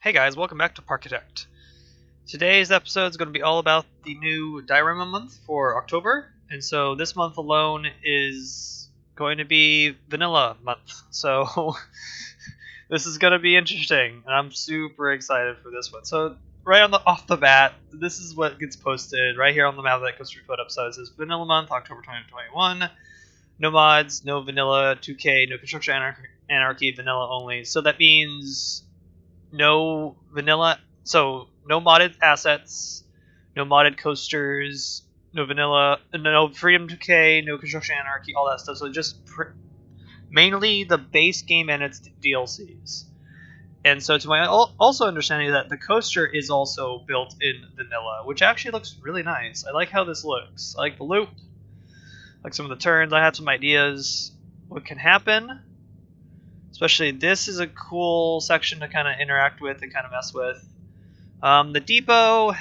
Hey guys, welcome back to Parkitect. Today's episode is going to be all about the new diorama month for October, and so this month alone is going to be vanilla month. So this is going to be interesting, and I'm super excited for this one. So right off the bat, this is what gets posted right here on the map that goes to put up. So it says vanilla month, October 2021. No mods, no vanilla 2K, no construction anarchy, vanilla only. So that means no vanilla, so no modded assets, no modded coasters, no vanilla, no Freedom 2K, no construction anarchy, all that stuff. So just mainly the base game and its DLCs. And so to my also understanding that the coaster is also built in vanilla, which actually looks really nice. I like how this looks. I like the loop, I like some of the turns. I had some ideas what can happen. Especially this is a cool section to kind of interact with and kind of mess with. The depot,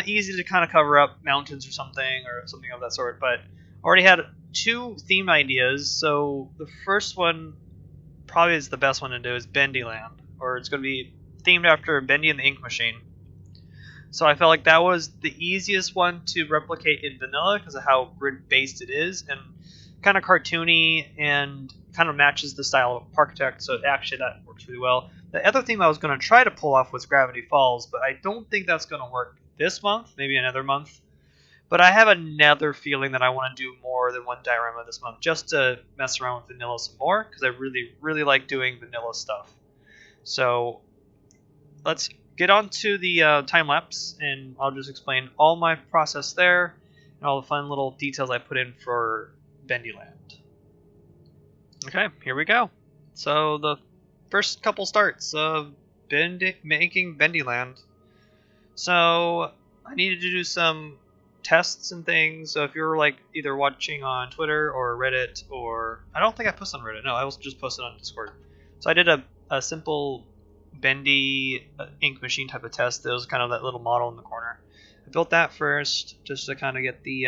easy to kind of cover up mountains or something of that sort. But already had two theme ideas. So the first one probably is the best one to do is Bendy Land, or it's going to be themed after Bendy and the Ink Machine. So I felt like that was the easiest one to replicate in vanilla because of how grid-based it is and kind of cartoony and kind of matches the style of Parkitect, so actually that works really well. The other theme I was going to try to pull off was Gravity Falls, but I don't think that's going to work this month, maybe another month. But I have another feeling that I want to do more than one diorama this month, just to mess around with vanilla some more, because I really, really like doing vanilla stuff. So let's get on to the time-lapse, and I'll just explain all my process there, and all the fun little details I put in for Bendyland. Okay, here we go. So the first couple starts of making Bendyland. So I needed to do some tests and things. So if you're like either watching on Twitter or Reddit, or I don't think I posted on Reddit. No, I was just posted on Discord. So I did a simple Bendy ink machine type of test. There was kind of that little model in the corner. I built that first just to kind of get the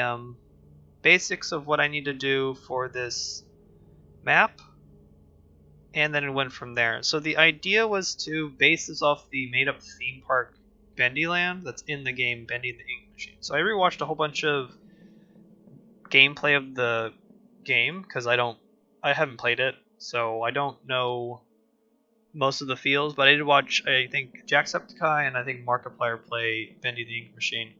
basics of what I need to do for this map, and then it went from there. So the idea was to base this off the made-up theme park Bendyland that's in the game Bendy and the Ink Machine. So I rewatched a whole bunch of gameplay of the game because I haven't played it, so I don't know most of the feels. But I did watch, I think, Jacksepticeye and I think Markiplier play Bendy the Ink Machine,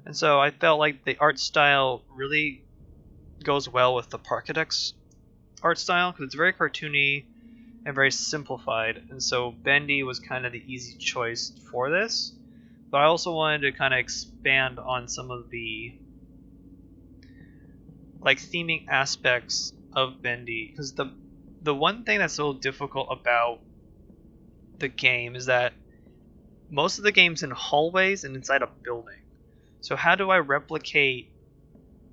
and so I felt like the art style really goes well with the Parkitect's art style because it's very cartoony and very simplified, and so Bendy was kind of the easy choice for this. But I also wanted to kind of expand on some of the like theming aspects of Bendy, because the one thing that's so difficult about the game is that most of the game's in hallways and inside a building. So how do I replicate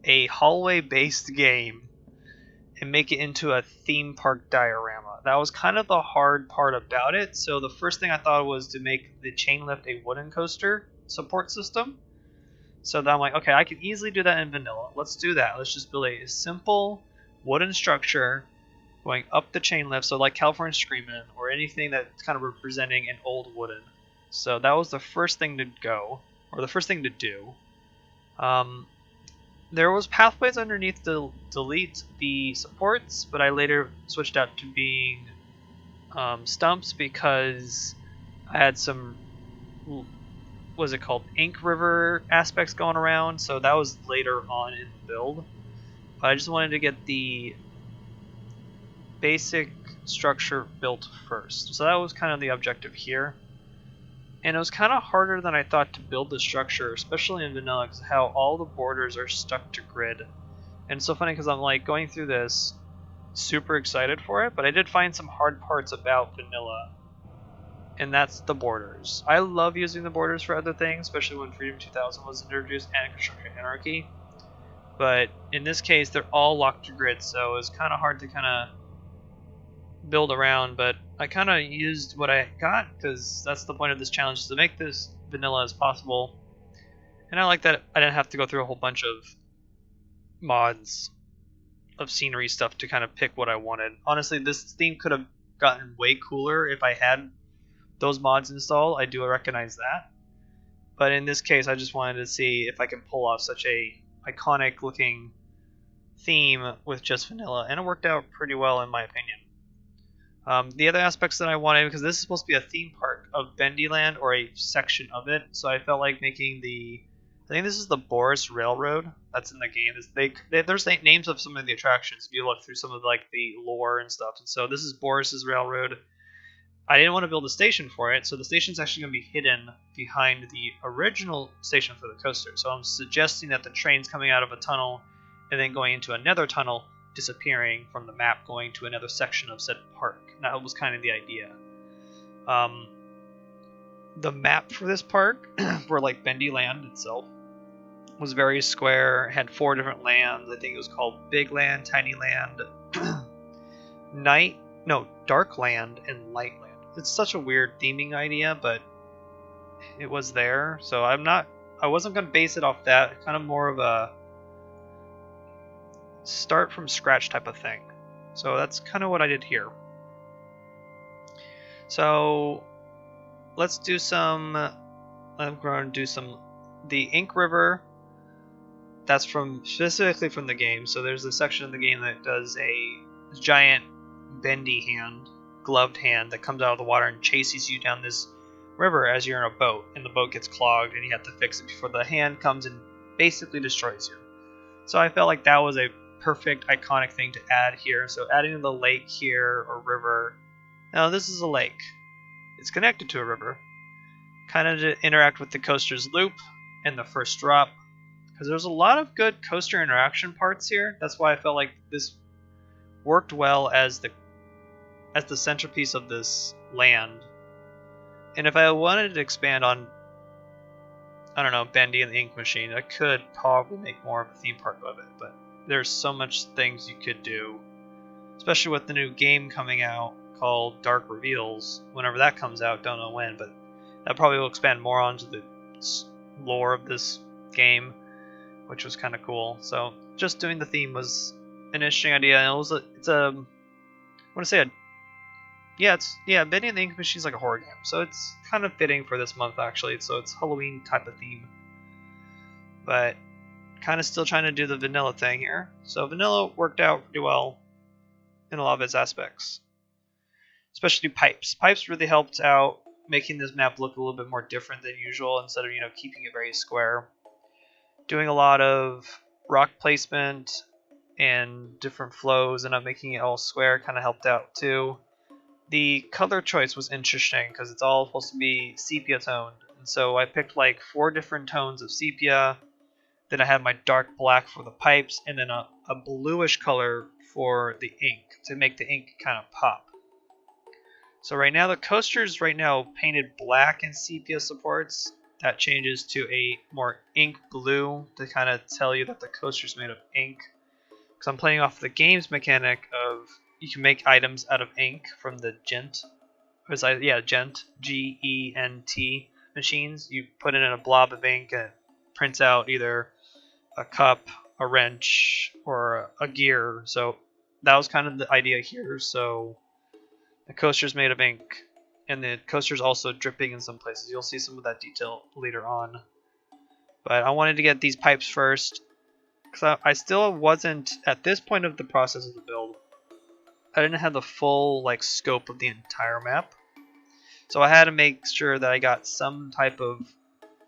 a hallway based game and make it into a theme park diorama? That was kind of the hard part about it. So the first thing I thought was to make the chain lift a wooden coaster support system. So then I'm like, okay, I can easily do that in vanilla. Let's do that. Let's just build a simple wooden structure going up the chain lift, so like California Screamin' or anything that's kind of representing an old wooden. So that was the first thing to go, or the first thing to do. There was pathways underneath to delete the supports, but I later switched out to being stumps because I had some, what was it called, Ink River aspects going around, so that was later on in the build. But I just wanted to get the basic structure built first. So that was kind of the objective here. And it was kind of harder than I thought to build the structure, especially in vanilla, because how all the borders are stuck to grid. And it's so funny because I'm like going through this, super excited for it, but I did find some hard parts about vanilla, and that's the borders. I love using the borders for other things, especially when Freedom 2000 was introduced and Construction Anarchy. But in this case, they're all locked to grid, so it's kind of hard to kind of build around, but I kind of used what I got because that's the point of this challenge, is to make this vanilla as possible. And I like that I didn't have to go through a whole bunch of mods of scenery stuff to kind of pick what I wanted. Honestly, this theme could have gotten way cooler if I had those mods installed, I do recognize that. But in this case, I just wanted to see if I can pull off such a iconic looking theme with just vanilla, and it worked out pretty well in my opinion. The other aspects that I wanted, because this is supposed to be a theme park of Bendy Land, or a section of it, so I felt like making I think this is the Boris Railroad that's in the game. There's names of some of the attractions if you look through some of like the lore and stuff. And so this is Boris's Railroad. I didn't want to build a station for it, so the station's actually going to be hidden behind the original station for the coaster. So I'm suggesting that the train's coming out of a tunnel and then going into another tunnel, disappearing from the map, going to another section of said park. That was kind of the idea. The map for this park, for like Bendy Land itself, was very square. It had 4 different lands. I think it was called Big Land, Tiny Land, Dark Land, and Light Land. It's such a weird theming idea, but it was there. So I wasn't going to base it off that. Kind of more of a start from scratch type of thing. So that's kind of what I did here. So let's do some. I'm going to do some. The Ink River. That's specifically from the game. So there's a section of the game that does a giant bendy hand, gloved hand that comes out of the water and chases you down this river as you're in a boat, and the boat gets clogged and you have to fix it before the hand comes and basically destroys you. So I felt like that was a perfect iconic thing to add here. So adding the lake here, or river. Now this is a lake. It's connected to a river. Kind of to interact with the coaster's loop and the first drop, because there's a lot of good coaster interaction parts here. That's why I felt like this worked well as the centerpiece of this land. And if I wanted to expand on, I don't know, Bendy and the Ink Machine, I could probably make more of a theme park of it, but there's so much things you could do, especially with the new game coming out called Dark Reveals. Whenever that comes out, don't know when, but that probably will expand more onto the lore of this game, which was kind of cool. So just doing the theme was an interesting idea, and Bendy and the Ink Machine is like a horror game, so it's kind of fitting for this month actually. So it's Halloween type of theme, but kind of still trying to do the vanilla thing here. So vanilla worked out pretty well in a lot of its aspects, especially pipes. Pipes really helped out making this map look a little bit more different than usual, instead of keeping it very square. Doing a lot of rock placement and different flows and not making it all square kind of helped out too. The color choice was interesting because it's all supposed to be sepia toned, and so I picked like 4 different tones of sepia. Then I had my dark black for the pipes, and then a bluish color for the ink to make the ink kind of pop. So right now the coaster's painted black and sepia supports. That changes to a more ink blue to kind of tell you that the coaster's made of ink. Because I'm playing off the game's mechanic of you can make items out of ink from the Gent, Gent machines. You put it in a blob of ink and it prints out either a cup, a wrench, or a gear. So that was kind of the idea here. So the coaster's made of ink, and the coaster's also dripping in some places. You'll see some of that detail later on. But I wanted to get these pipes first, because I still wasn't, at this point of the process of the build, I didn't have the full scope of the entire map. So I had to make sure that I got some type of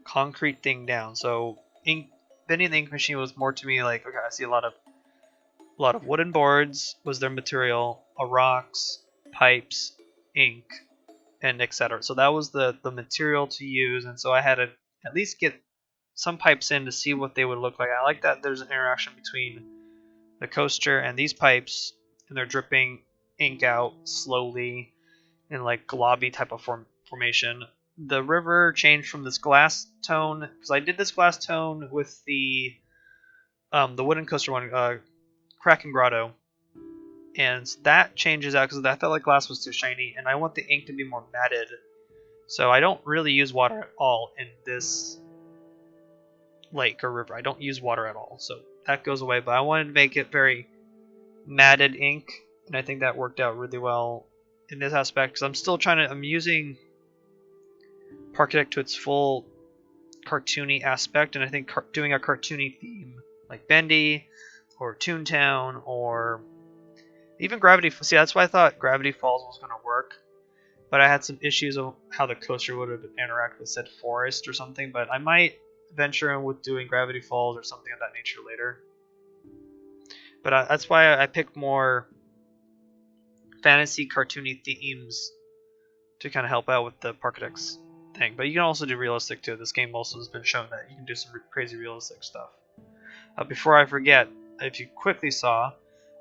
concrete thing down. So Bendy and the Ink Machine was more to me like, okay, I see a lot of wooden boards was their material, rocks, pipes, ink, and etc. So that was the material to use, and so I had to at least get some pipes in to see what they would look like. I like that there's an interaction between the coaster and these pipes, and they're dripping ink out slowly in globby type of formation. The river changed from this glass tone, because I did this glass tone with the wooden coaster one, Kraken Grotto, and that changes out because I felt like glass was too shiny, and I want the ink to be more matted. So I don't really use water at all in this lake or river. I don't use water at all, so that goes away. But I wanted to make it very matted ink, and I think that worked out really well in this aspect, because I'm using Parkitect to its full cartoony aspect, and I think doing a cartoony theme like Bendy or Toontown or even Gravity. See, that's why I thought Gravity Falls was going to work, but I had some issues of how the coaster would have interacted with said forest or something. But I might venture in with doing Gravity Falls or something of that nature later. But that's why I picked more fantasy cartoony themes to kind of help out with the Parkitect's thing. But you can also do realistic too. This game also has been shown that you can do some crazy realistic stuff. Before I forget, if you quickly saw,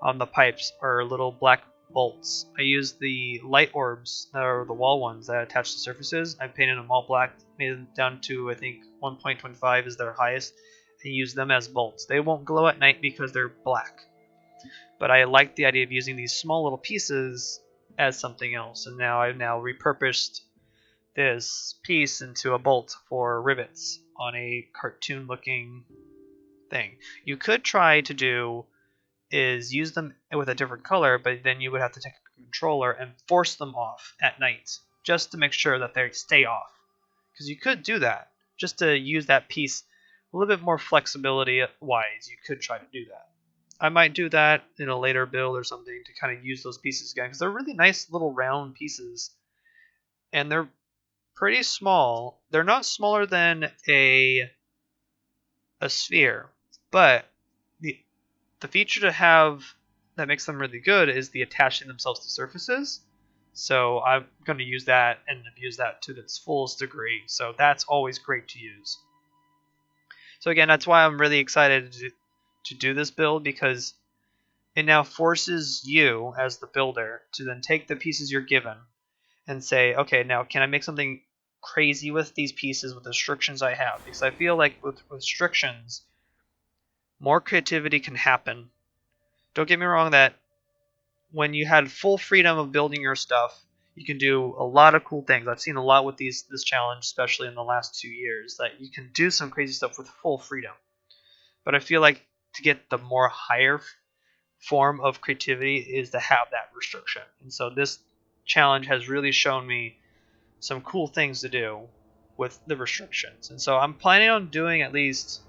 on the pipes are little black bolts. I used the light orbs, that are the wall ones that attach to surfaces. I painted them all black, made them down to I think 1.25 is their highest, and used them as bolts. They won't glow at night because they're black. But I like the idea of using these small little pieces as something else, and now I've repurposed this piece into a bolt for rivets on a cartoon looking thing. You could try to do is use them with a different color, but then you would have to take a controller and force them off at night just to make sure that they stay off. Because you could do that just to use that piece a little bit more flexibility wise. You could try to do that. I might do that in a later build or something to kind of use those pieces again, because they're really nice little round pieces and they're pretty small. They're not smaller than a sphere, but the feature to have that makes them really good is the attaching themselves to surfaces. So I'm going to use that and abuse that to its fullest degree. So that's always great to use. So again, that's why I'm really excited to do this build, because it now forces you as the builder to then take the pieces you're given and say, okay, now can I make something crazy with these pieces with the restrictions I have? Because I feel like with restrictions, more creativity can happen. Don't get me wrong that when you had full freedom of building your stuff, you can do a lot of cool things. I've seen a lot with this challenge, especially in the last 2 years, that you can do some crazy stuff with full freedom. But I feel like to get the more higher form of creativity is to have that restriction. And so this challenge has really shown me some cool things to do with the restrictions. And so I'm planning on doing at least,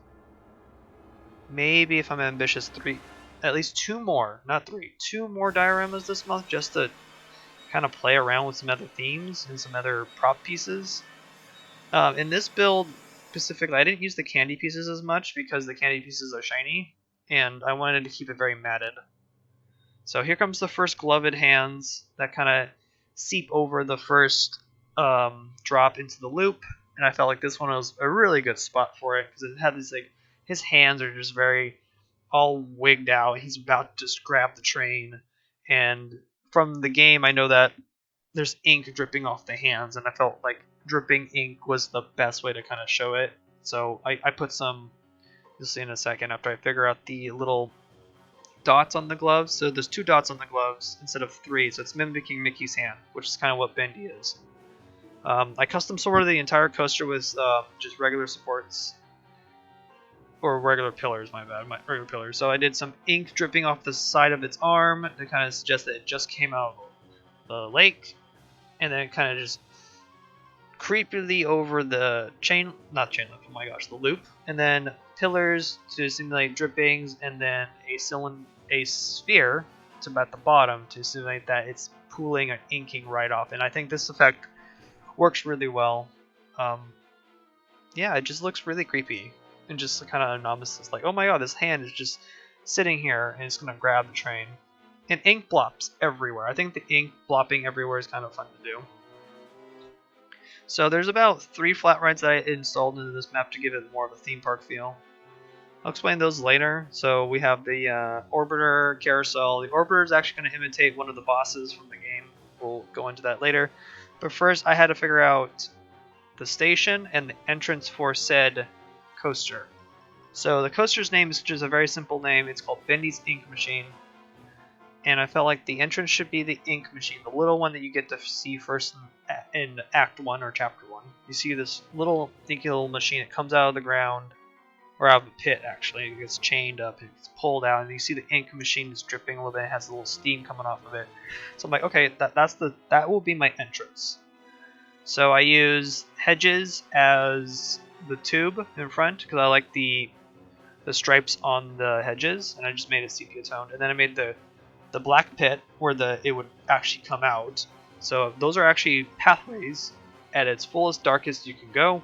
maybe if I'm ambitious, at least 2 more, not 3, 2 more dioramas this month, just to kind of play around with some other themes and some other prop pieces. In this build specifically, I didn't use the candy pieces as much because the candy pieces are shiny, and I wanted to keep it very matted. So here comes the first gloved hands that kind of seep over the first drop into the loop, and I felt like this one was a really good spot for it because it had these his hands are just very all wigged out. He's about to just grab the train, and from the game I know that there's ink dripping off the hands, and I felt like dripping ink was the best way to kind of show it. So I put some, you'll see in a second after I figure out the little dots on the gloves. So there's 2 dots on the gloves instead of 3, so it's mimicking Mickey's hand, which is kind of what Bendy is. I custom sorted the entire coaster with just regular supports, or regular pillars, my bad, regular pillars. So I did some ink dripping off the side of its arm to kind of suggest that it just came out of the lake, and then it kind of just creepily over the not chain link, oh my gosh, the loop, and then pillars to simulate drippings, and then a sphere to at the bottom to simulate that it's pooling and inking right off. And I think this effect works really well. Yeah, it just looks really creepy and just kind of anomalous. It's like, oh my god, this hand is just sitting here and it's gonna grab the train. And ink blops everywhere. I think the ink blopping everywhere is kind of fun to do. So there's about 3 flat rides that I installed into this map to give it more of a theme park feel. I'll explain those later. So we have the Orbiter Carousel. The Orbiter is actually going to imitate one of the bosses from the game. We'll go into that later. But first I had to figure out the station and the entrance for said coaster. So the coaster's name is just a very simple name. It's called Bendy's Ink Machine. And I felt like the entrance should be the ink machine, the little one that you get to see first in Act 1 or Chapter 1. You see this little inky little machine. It comes out of the ground, or out of the pit actually. It gets chained up, it gets pulled out, and you see the ink machine is dripping a little bit. It has a little steam coming off of it. So I'm like, okay, that will be my entrance. So I use hedges as the tube in front because I like the stripes on the hedges, and I just made it sepia toned. And then I made the black pit where it would actually come out. So those are actually pathways at its fullest, darkest you can go.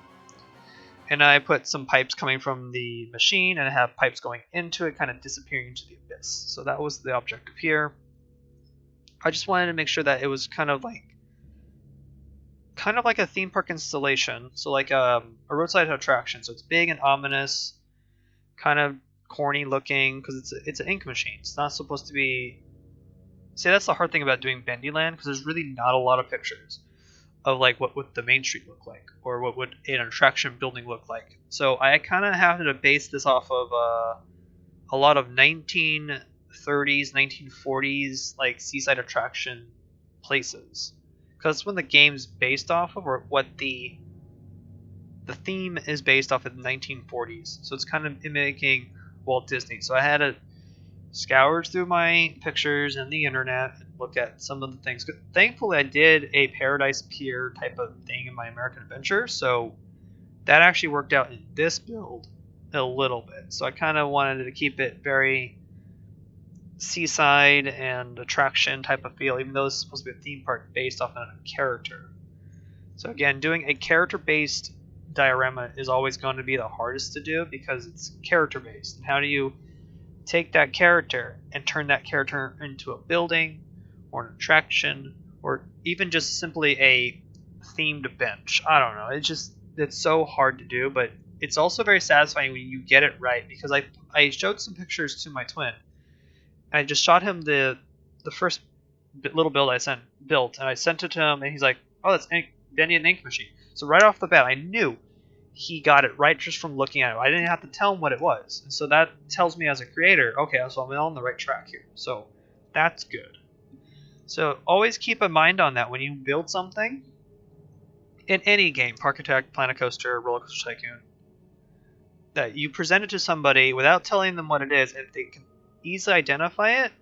And I put some pipes coming from the machine, and I have pipes going into it, kind of disappearing into the abyss. So that was the objective here. I just wanted to make sure that it was kind of like a theme park installation. So like a roadside attraction. So it's big and ominous, kind of corny looking because it's an ink machine. It's not supposed to be. See, that's the hard thing about doing Bendy Land because there's really not a lot of pictures of like what would the main street look like or what would an attraction building look like. So I kind of have to base this off of a lot of 1930s, 1940s like seaside attraction places because that's when the game's based off of, or what the theme is based off of the 1940s. So it's kind of mimicking Walt Disney. So I had to scour through my pictures and the internet and look at some of the things. Thankfully, I did a Paradise Pier type of thing in my American Adventure, so that actually worked out in this build a little bit. So I kind of wanted to keep it very seaside and attraction type of feel, even though it's supposed to be a theme park based off on a character. So again, doing a character-based diorama is always going to be the hardest to do because it's character-based. And how do you take that character and turn that character into a building or an attraction or even just simply a themed bench? I don't know. It's so hard to do, but it's also very satisfying when you get it right because I showed some pictures to my twin. I just shot him the first little build I built, and I sent it to him, and he's like, "Oh, that's Bendy and Ink Machine." So right off the bat, I knew he got it right just from looking at it. I didn't have to tell him what it was. And so that tells me as a creator, okay, so I'm on the right track here. So that's good. So always keep a mind on that when you build something in any game, Parkitect, Planet Coaster, Roller Coaster Tycoon, that you present it to somebody without telling them what it is, and if they can easily identify it,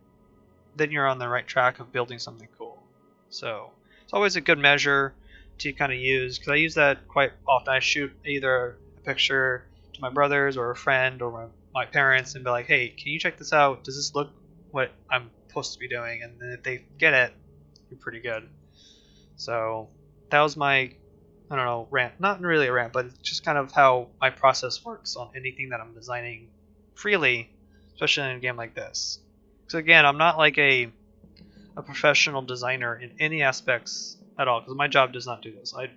then you're on the right track of building something cool. So it's always a good measure to kind of use because I use that quite often. I shoot either a picture to my brothers or a friend or my parents and be like, hey, can you check this out? Does this look what I'm supposed to be doing? And then if they get it, you're pretty good. So that was my, I don't know, rant. Not really a rant, but it's just kind of how my process works on anything that I'm designing freely, especially in a game like this. Because again, I'm not like a professional designer in any aspects at all, because my job does not do this. I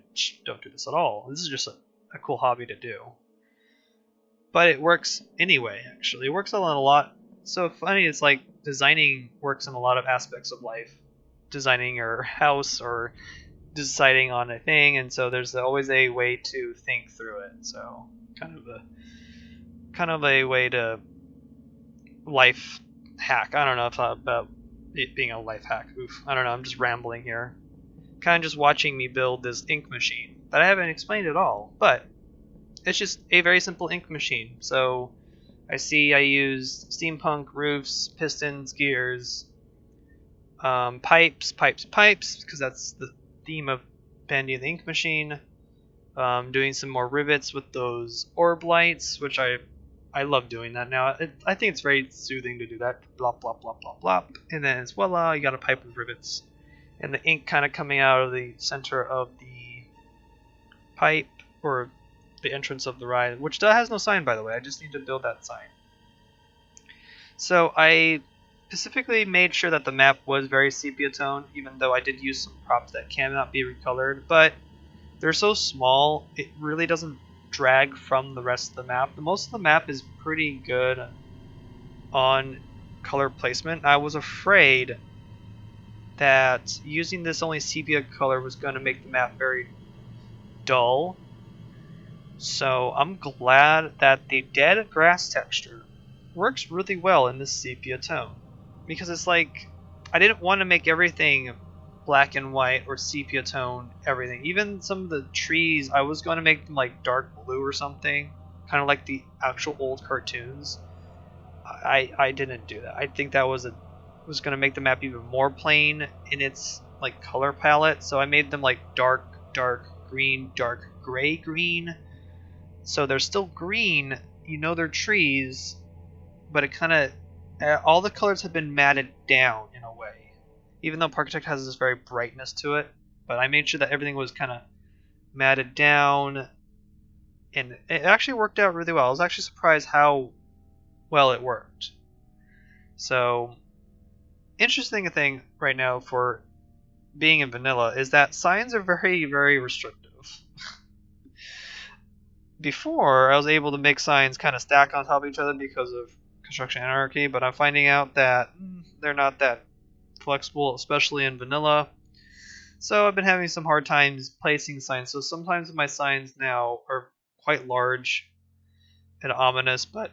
don't do this at all. This is just a cool hobby to do. But it works anyway, actually. It works on a lot. So funny, it's like designing works in a lot of aspects of life. Designing your house or deciding on a thing, and so there's always a way to think through it. So kind of a way to life hack. I don't know if about it being a life hack. Oof. I don't know. I'm just rambling here. Kind of just watching me build this ink machine that I haven't explained at all, but it's just a very simple ink machine. So I use steampunk roofs, pistons, gears, pipes, because that's the theme of Bendy and the ink machine. Doing some more rivets with those orb lights, which I love doing that now. I think it's very soothing to do that. Blop, blop, blop, blop, blop. And then it's voila, you got a pipe with rivets. And the ink kind of coming out of the center of the pipe, or the entrance of the ride, which has no sign, by the way. I just need to build that sign. So I specifically made sure that the map was very sepia tone, even though I did use some props that cannot be recolored. But they're so small, it really doesn't drag from the rest of the map. Most of the map is pretty good on color placement. I was afraid that using this only sepia color was going to make the map very dull. So I'm glad that the dead grass texture works really well in this sepia tone. Because it's like, I didn't want to make everything black and white or sepia tone everything. Even some of the trees, I was going to make them like dark blue or something, kind of like the actual old cartoons. I didn't do that. I think that was going to make the map even more plain in its like color palette. So I made them like dark dark green, dark gray green. So they're still green, you know they're trees, but it kind of, all the colors have been matted down in a way. Even though Parkitect has this very brightness to it, but I made sure that everything was kind of matted down, and it actually worked out really well. I was actually surprised how well it worked. So, interesting thing right now for being in vanilla is that signs are very, very restrictive. Before, I was able to make signs kind of stack on top of each other because of construction anarchy, but I'm finding out that they're not that flexible, especially in vanilla. So I've been having some hard times placing signs. So sometimes my signs now are quite large and ominous, but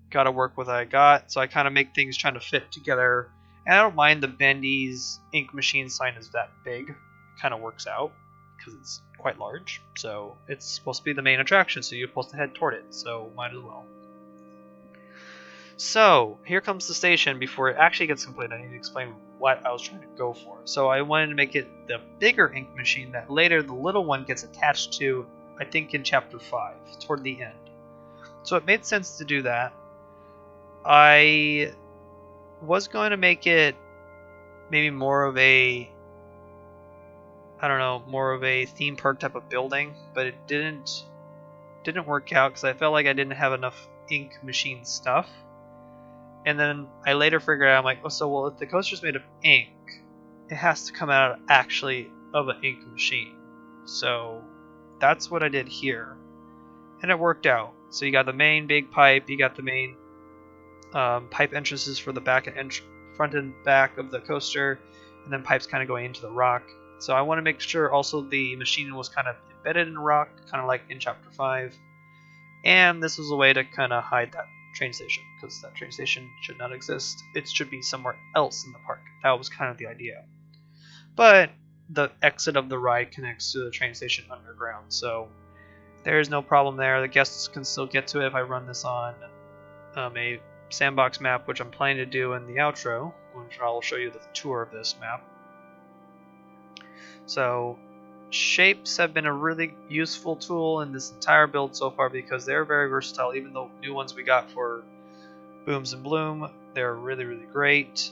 gotta work with what I got. So I kind of make things trying to fit together. And I don't mind the Bendy's ink machine sign is that big. It kind of works out because it's quite large. So it's supposed to be the main attraction, so you're supposed to head toward it. So might as well. So here comes the station. Before it actually gets completed, I need to explain what I was trying to go for. So I wanted to make it the bigger ink machine that later the little one gets attached to, I think in chapter 5, toward the end. So it made sense to do that. I was going to make it maybe more of a, I don't know, more of a theme park type of building, but it didn't work out because I felt like I didn't have enough ink machine stuff. And then I later figured out, I'm like, oh, so well, if the coaster's made of ink, it has to come out actually of an ink machine. So that's what I did here, and it worked out. So you got the main big pipe, you got the main pipe entrances for the back and front and back of the coaster, and then pipes kind of going into the rock. So I want to make sure also the machine was kind of embedded in rock, kind of like in chapter 5. And this was a way to kind of hide that train station, because that train station should not exist. It should be somewhere else in the park. That was kind of the idea. But the exit of the ride connects to the train station underground, so there is no problem there. The guests can still get to it if I run this on a sandbox map, which I'm planning to do in the outro, which I'll show you the tour of this map. So shapes have been a really useful tool in this entire build so far because they're very versatile. Even the new ones we got for Booms and Bloom, they're really, really great.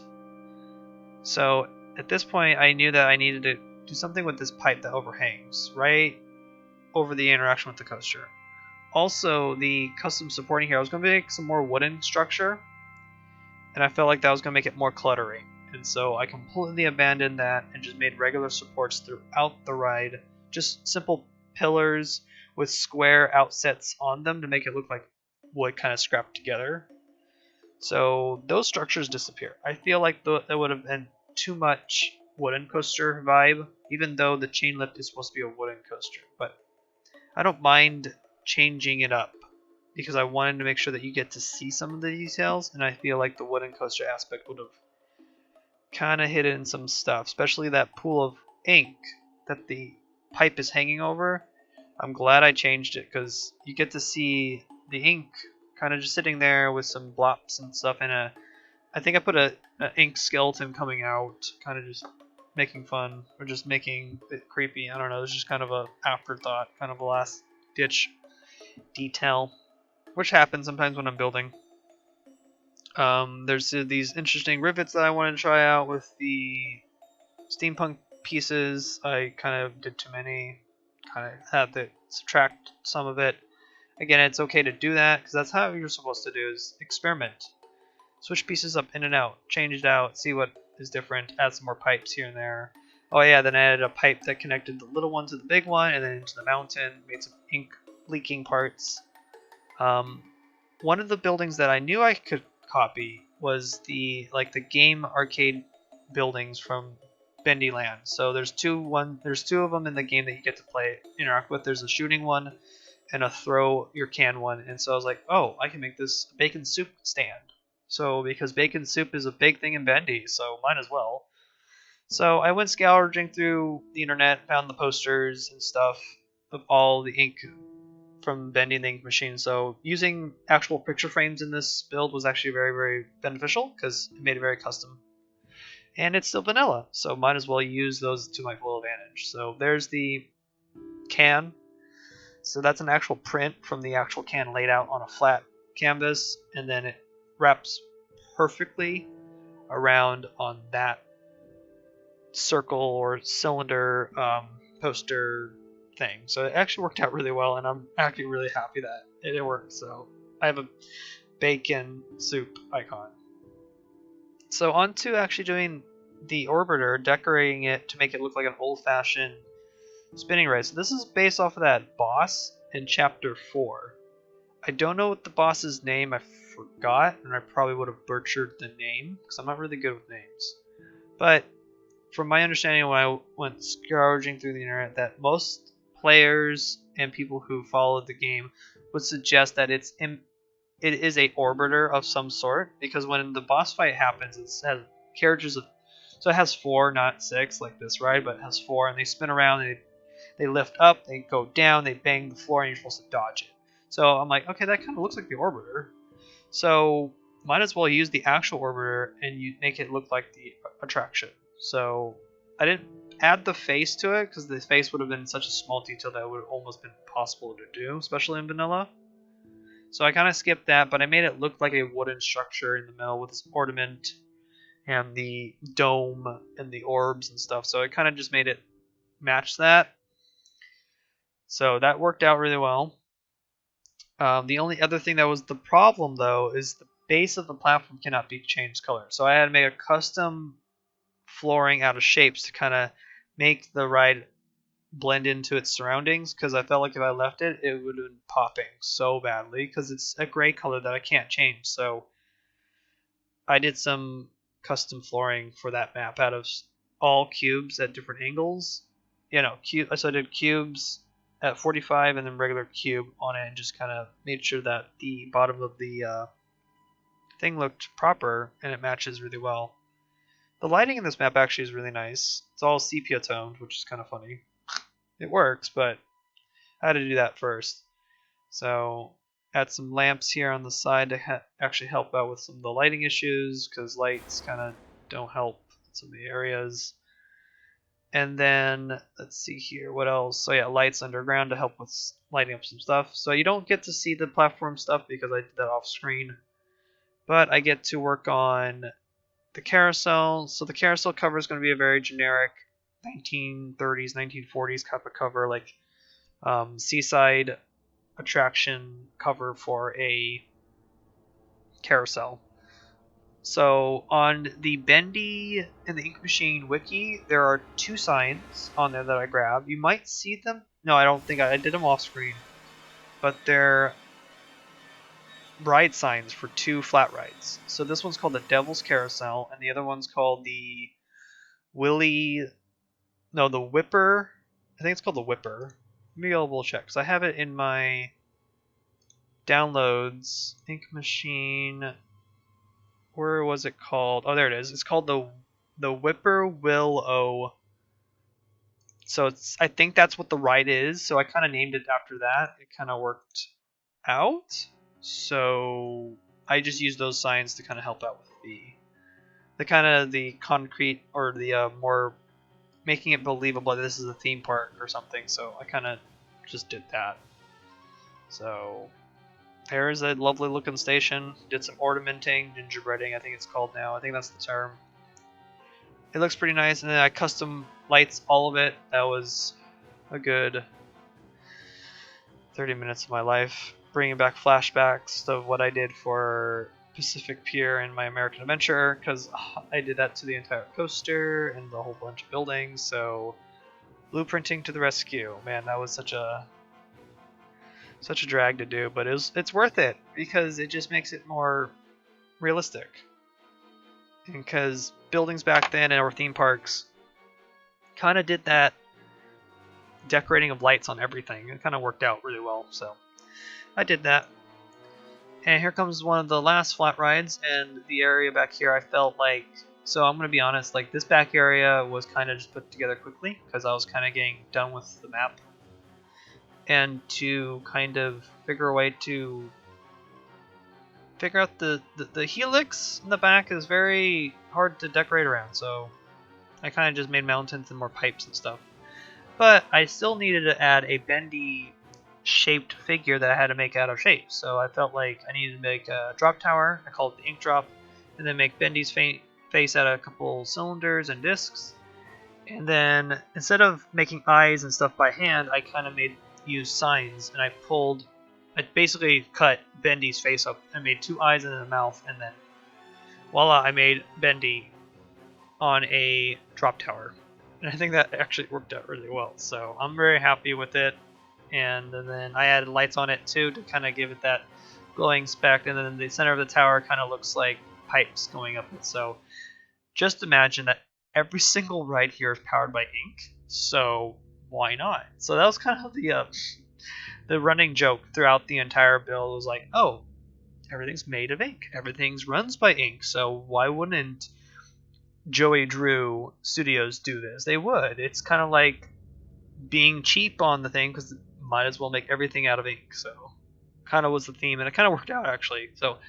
So at this point, I knew that I needed to do something with this pipe that overhangs right over the interaction with the coaster. Also, the custom supporting here, I was going to make some more wooden structure, and I felt like that was going to make it more cluttery. And so I completely abandoned that and just made regular supports throughout the ride. Just simple pillars with square outsets on them to make it look like wood kind of scrapped together. So those structures disappear. I feel like that would have been too much wooden coaster vibe, even though the chain lift is supposed to be a wooden coaster. But I don't mind changing it up because I wanted to make sure that you get to see some of the details, and I feel like the wooden coaster aspect would have kind of hidden some stuff, especially that pool of ink that the pipe is hanging over. I'm glad I changed it because you get to see the ink kind of just sitting there with some blops and stuff, and I think I put an ink skeleton coming out, kind of just making fun or just making it creepy. I don't know, it's just kind of a afterthought, kind of a last ditch detail, which happens sometimes when I'm building. There's these interesting rivets that I wanted to try out with the steampunk pieces. I kind of did too many, kind of had to subtract some of it. Again, it's okay to do that because that's how you're supposed to do, is experiment. Switch pieces up in and out, change it out, see what is different, add some more pipes here and there. Oh yeah, then I added a pipe that connected the little one to the big one and then into the mountain, made some ink leaking parts. One of the buildings that I knew I could copy was the game arcade buildings from Bendy Land. So there's two of them in the game that you get to interact with. There's a shooting one and a throw your can one. And so I was like, oh, I can make this bacon soup stand. So because bacon soup is a big thing in Bendy, so might as well. So I went scouring through the internet, found the posters and stuff of all the ink from Bendy and the ink machine. So using actual picture frames in this build was actually very, very beneficial because it made it very custom. And it's still vanilla, so might as well use those to my full advantage. So there's the can. So that's an actual print from the actual can laid out on a flat canvas, and then it wraps perfectly around on that circle or cylinder poster thing. So it actually worked out really well, and I'm actually really happy that it worked. So I have a bacon soup icon. So on to actually doing the orbiter, decorating it to make it look like an old-fashioned spinning ray. So this is based off of that boss in chapter 4. I don't know what the boss's name, I forgot, and I probably would have butchered the name because I'm not really good with names. But from my understanding when I went scourging through the internet, that most players and people who followed the game would suggest that it is a orbiter of some sort, because when the boss fight happens, it has carriages of, so it has 4, not 6 like this ride, but it has 4, and they spin around, and they lift up, they go down, they bang the floor, and you're supposed to dodge it. So I'm like, okay, that kind of looks like the orbiter. So might as well use the actual orbiter and you make it look like the attraction. So I didn't add the face to it because the face would have been such a small detail that it would have almost been impossible to do, especially in vanilla. So I kind of skipped that, but I made it look like a wooden structure in the middle with this ornament and the dome and the orbs and stuff. So I kind of just made it match that. So that worked out really well. The only other thing that was the problem, though, is the base of the platform cannot be changed color. So I had to make a custom flooring out of shapes to kind of make the ride blend into its surroundings, because I felt like if I left it, it would have been popping so badly because it's a gray color that I can't change. So I did some custom flooring for that map out of all cubes at different angles. So I did cubes at 45 and then regular cube on it, and just kind of made sure that the bottom of the thing looked proper and it matches really well. The lighting in this map actually is really nice. It's all sepia toned, which is kind of funny. It works, but I had to do that first. So add some lamps here on the side to actually help out with some of the lighting issues, because lights kind of don't help in some of the areas. And then let's see here, what else? So yeah, lights underground to help with lighting up some stuff. So you don't get to see the platform stuff because I did that off screen, but I get to work on the carousel. So the carousel cover is going to be a very generic 1930s, 1940s type of cover, like seaside attraction cover for a carousel. So on the Bendy and the Ink Machine wiki, there are 2 signs on there that I grabbed. You might see them. No, I don't think I did them off screen, but they're ride signs for 2 flat rides. So this one's called the Devil's Carousel, and the other one's called the the Whipper. I think it's called the Whipper. Let me double check, because I have it in my downloads. Ink Machine. Where was it called? Oh, there it is. It's called the Whippoorwillow. So I think that's what the ride is. So I kind of named it after that. It kind of worked out. So I just used those signs to kind of help out with the concrete, or the more making it believable that this is a theme park or something. So I kind of just did that. So there's a lovely looking station. Did some ornamenting, gingerbreading, I think it's called now. I think that's the term. It looks pretty nice, and then I custom lights all of it. That was a good 30 minutes of my life, bringing back flashbacks of what I did for Pacific Pier and my American Adventure, because I did that to the entire coaster and the whole bunch of buildings. So blueprinting to the rescue, man, that was such a drag to do, but it's worth it because it just makes it more realistic. And because buildings back then in our theme parks kind of did that decorating of lights on everything. It kind of worked out really well, so I did that. And here comes one of the last flat rides, and the area back here I felt like, so I'm going to be honest, like this back area was kind of just put together quickly because I was kind of getting done with the map. And to kind of figure a way to figure out the helix in the back is very hard to decorate around, so I kind of just made mountains and more pipes and stuff. But I still needed to add a bendy shaped figure that I had to make out of shape. So I felt like I needed to make a drop tower. I called it the ink drop, and then make Bendy's face out of a couple cylinders and discs. And then instead of making eyes and stuff by hand, I kind of used signs, and I basically cut Bendy's face up and made 2 eyes and a mouth, and then voila, I made Bendy on a drop tower. And I think that actually worked out really well, so I'm very happy with it. And then I added lights on it too to kind of give it that glowing speck, and then the center of the tower kind of looks like pipes going up it. So just imagine that every single ride here is powered by ink, so why not? So that was kind of the running joke throughout the entire build. Was like, oh, everything's made of ink, everything's runs by ink, so why wouldn't Joey Drew Studios do this? They would. It's kind of like being cheap on the thing, because might as well make everything out of ink. So kind of was the theme, and it kind of worked out actually. So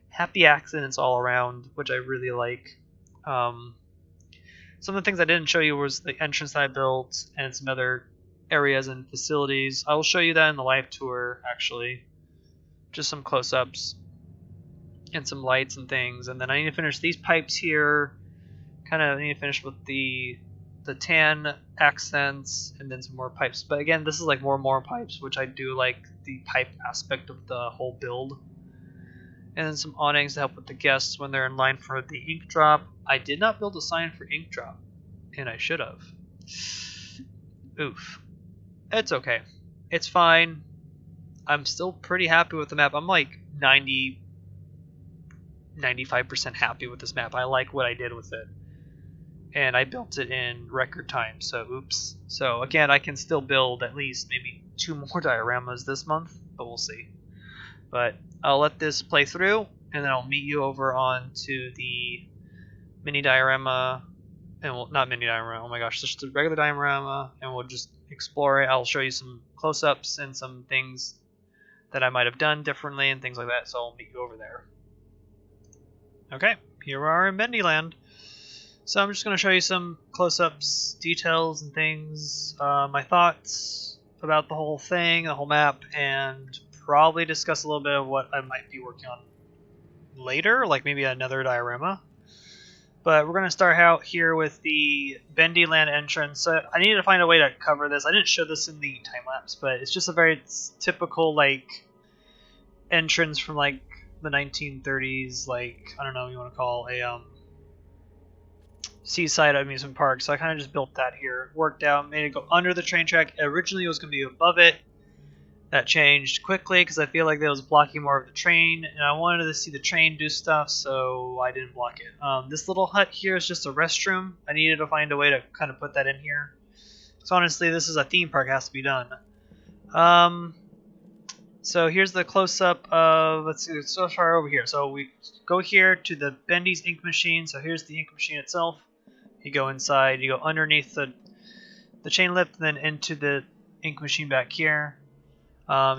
happy accidents all around, which I really like. Some of the things I didn't show you was the entrance that I built and some other areas and facilities. I will show you that in the live tour actually. Just some close-ups and some lights and things. And then I need to finish these pipes here. Kind of need to finish with the tan accents and then some more pipes. But again, this is like more and more pipes, which I do like the pipe aspect of the whole build. And then some awnings to help with the guests when they're in line for the ink drop. I did not build a sign for ink drop, and I should have. Oof. It's okay. It's fine. I'm still pretty happy with the map. I'm like 95% happy with this map. I like what I did with it. And I built it in record time, so oops. So again, I can still build at least maybe 2 more dioramas this month, but we'll see. But I'll let this play through, and then I'll meet you over on to the mini diorama, and not mini diorama, oh my gosh, just a regular diorama, and we'll just explore it. I'll show you some close-ups and some things that I might have done differently and things like that, so I'll meet you over there. Okay, here we are in Bendy Land. So I'm just going to show you some close-ups, details, and things, my thoughts about the whole thing, the whole map, and probably discuss a little bit of what I might be working on later, like maybe another diorama. But we're going to start out here with the Bendy Land entrance. I needed to find a way to cover this. I didn't show this in the time-lapse, but it's just a very typical like entrance from like the 1930s, like, I don't know what you want to call a seaside amusement park. So I kind of just built that here. Worked out, made it go under the train track. Originally it was going to be above it. That changed quickly because I feel like that was blocking more of the train, and I wanted to see the train do stuff, so I didn't block it. This little hut here is just a restroom. I needed to find a way to kind of put that in here. So honestly, this is a theme park, it has to be done. So here's the close-up of, let's see, it's so far over here. So we go here to the Bendy's ink machine. So here's the ink machine itself. You go inside, you go underneath the chain lift, and then into the ink machine back here.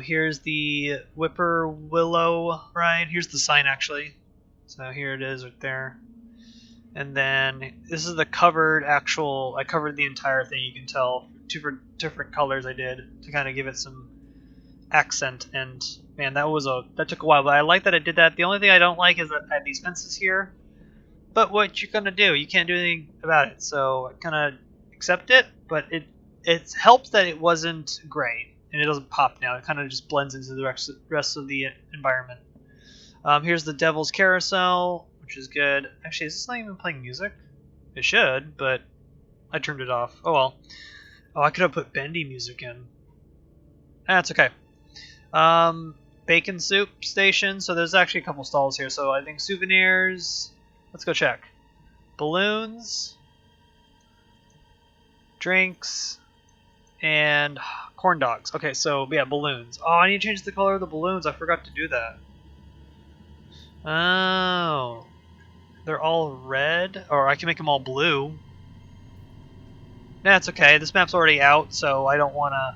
Here's the Whippoorwillow ride. Here's the sign, actually. So here it is right there. And then this is the covered actual, I covered the entire thing, you can tell. 2 different colors I did to kind of give it some accent. And man, that took a while, but I like that I did that. The only thing I don't like is that I have these fences here. But what you're gonna do, you can't do anything about it. So I kind of accept it, but it helps that it wasn't gray. And it doesn't pop now. It kind of just blends into the rest of the environment. Here's the Devil's Carousel, which is good. Actually, is this not even playing music? It should, but I turned it off. Oh well. Oh, I could have put Bendy music in. That's okay. Bacon Soup Station. So there's actually a couple stalls here. So I think souvenirs. Let's go check. Balloons. Drinks. And corn dogs. Okay, so yeah, balloons. Oh, I need to change the color of the balloons. I forgot to do that. Oh. They're all red? Or I can make them all blue. That's okay. This map's already out, so I don't want to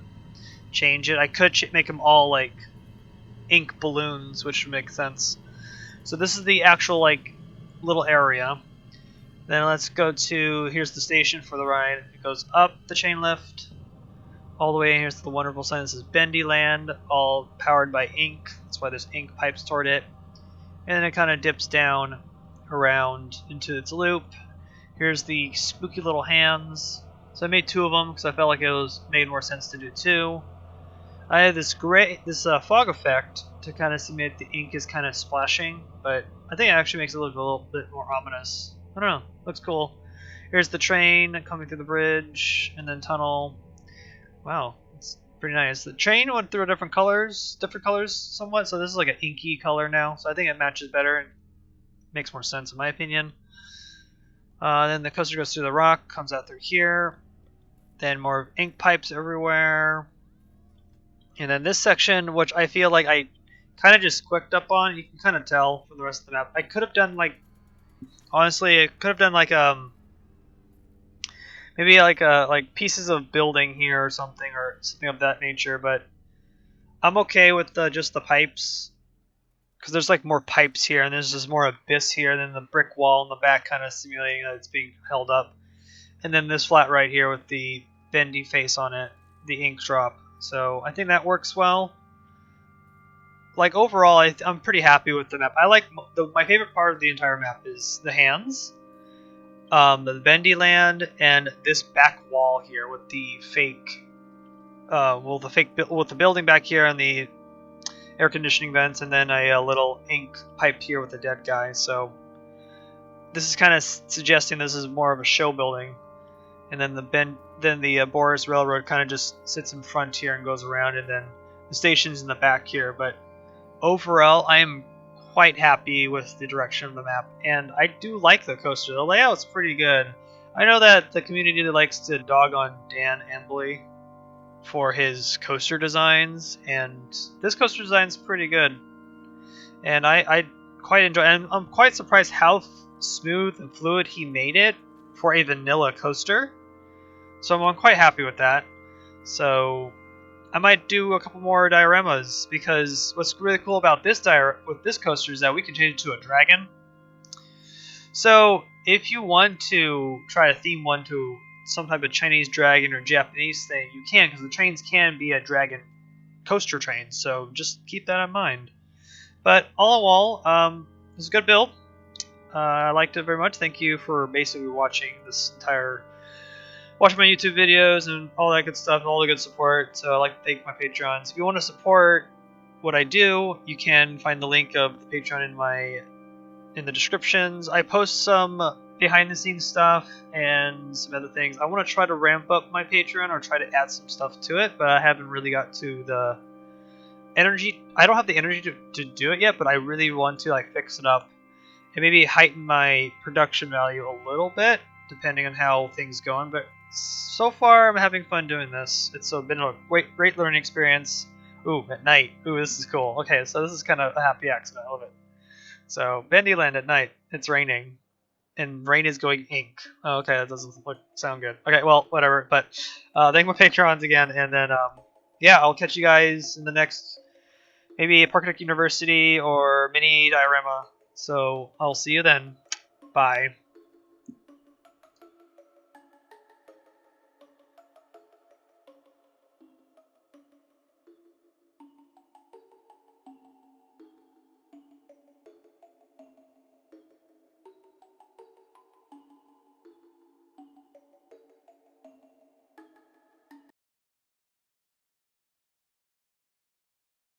change it. I could make them all like ink balloons, which would make sense. So this is the actual like little area. Then let's go to, here's the station for the ride. It goes up the chain lift. all the way in here to the wonderful sign. This is Bendy Land, all powered by ink. That's why there's ink pipes toward it. And then it kind of dips down around into its loop. Here's the spooky little hands. So I made 2 of them because I felt like it made more sense to do 2. I have this fog effect to kind of simulate the ink is kind of splashing, but I think it actually makes it look a little bit more ominous. I don't know, looks cool. Here's the train coming through the bridge, and then tunnel. Wow, it's pretty nice. The train went through different colors somewhat, so this is like an inky color now, so I think it matches better and makes more sense in my opinion. Then the coaster goes through the rock, comes out through here, then more ink pipes everywhere. And then this section, which I feel like I kind of just quicked up on, you can kind of tell from the rest of the map. I could have done like, honestly, I could have done like maybe like pieces of building here or something of that nature. But I'm okay with just the pipes because there's like more pipes here, and there's just more abyss here than the brick wall in the back, kind of simulating that it's being held up. And then this flat right here with the bendy face on it, the ink drop. So I think that works well. Like overall, I'm pretty happy with the map. I like my favorite part of the entire map is the hands, the bendy land, and this back wall here with the fake, with the building back here and the air conditioning vents, and then a little ink pipe here with the dead guy. So this is kind of suggesting this is more of a show building. And then the Boris Railroad kind of just sits in front here and goes around, and then the station's in the back here. But overall, I am quite happy with the direction of the map, and I do like the coaster. The layout's pretty good. I know that the community likes to dog on Dan Embley for his coaster designs, and this coaster design's pretty good. And I quite enjoy it. And I'm quite surprised how smooth and fluid he made it for a vanilla coaster. So I'm quite happy with that. So I might do a couple more dioramas, because what's really cool about this coaster is that we can change it to a dragon. So if you want to try to theme one to some type of Chinese dragon or Japanese thing, you can, because the trains can be a dragon coaster train. So just keep that in mind. But all in all, it was a good build. I liked it very much. Thank you for basically watching my YouTube videos and all that good stuff and all the good support. So I'd like to thank my patrons. If you want to support what I do, you can find the link of the Patreon in the descriptions. I post some behind the scenes stuff and some other things. I want to try to ramp up my Patreon or try to add some stuff to it, but I haven't really got to the energy. I don't have the energy to do it yet, but I really want to like fix it up and maybe heighten my production value a little bit, depending on how things go on. But so far, I'm having fun doing this. It's been a great learning experience. Ooh, at night. Ooh, this is cool. Okay, so this is kind of a happy accident. I love it. So, Bendy Land at night. It's raining. And rain is going ink. Oh, okay, that doesn't sound good. Okay, well, whatever. But thank my patrons again. And then, yeah, I'll catch you guys in the next, maybe Parkitect University or mini diorama. So, I'll see you then. Bye.